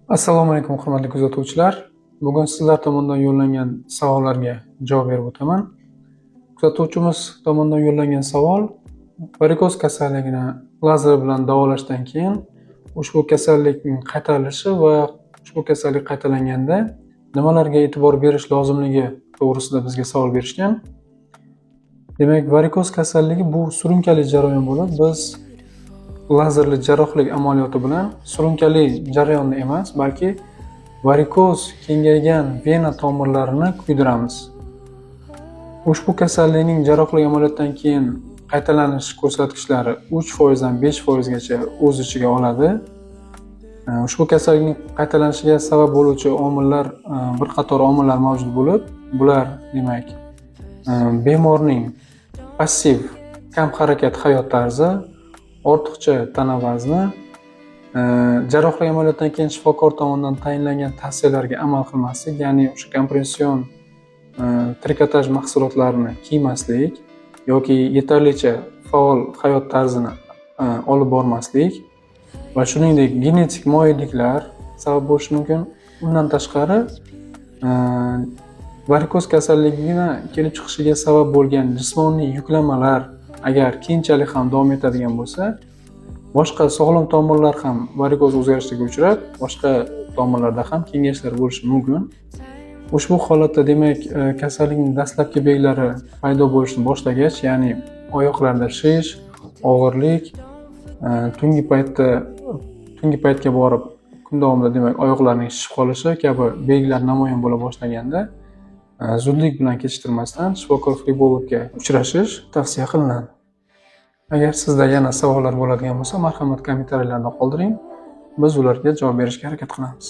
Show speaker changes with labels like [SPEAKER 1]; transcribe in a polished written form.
[SPEAKER 1] Assalomu alaykum hurmatli kuzatuvchilar. Bugun sizlar tomonidan yo'llangan savollarga javob berib o'taman. Kuzatuvchimiz tomonidan yo'llangan savol: varikoz kasalligini lazer bilan davolashdan keyin ushbu kasallikning qaytarilishi va ushbu kasallik qaytalanganda nimalarga e'tibor berish lozimligi to'g'risida bizga savol berishgan. Demak, varikoz kasalligi bu surunkali jarayon bo'lib, biz lazerli jarrohlik amaliyoti bilan surunkali jarayonni emas, balki varikoz kengaygan vena tomirlarini kuydiramiz. Ushbu kasallikning jarrohlik amaliyotidan keyin qaytalanish ko'rsatkichlari 3% dan 5% gacha o'z ichiga oladi. Ushbu kasallikning qaytalanishiga sabab bo'luvchi omillar, bir qator omillar mavjud bo'lib, bular demak bemorning passiv kam harakat hayot tarzi, ortiqcha tana vazni, jarrohlik amaliyotidan keyin shifokor tomonidan tayinlangan tavsiyalarga amal qilmaslik, ya'ni o'sha kompression trikotaj mahsulotlarini kiymaslik yoki yetarlicha faol hayot tarzini olib bormaslik va shuningdek genetik moyilliklar sabab bo'lishi mumkin. Undan tashqari varikoz kasalligini kelib chiqishiga sabab bo'lgan jismoniy yuklamalar agar keyinchalik ham davom etadigan bo'lsa, boshqa sog'lom tomirlar ham varikoz o'zgarishiga uchrab, boshqa tomirlarda ham kengayishlar bo'lishi mumkin. Ushbu holatda demak kasallikning dastlabki belgilari paydo bo'lishni boshlagach, ya'ni oyoqlarda shish, og'irlik, tungi paytga borib kun davomida demak oyoqlarning shishib qolishi kabi belgilar namoyon bo'la boshlaganda zudlik bilan kechiktirmasdan shifokor flebologga uchrashish tavsiya qilinadi. Agar sizda yana savollar bo'ladigan bo'lsa, marhamat kommentariyalarda qoldiring. Biz ularga javob berishga harakat qilamiz.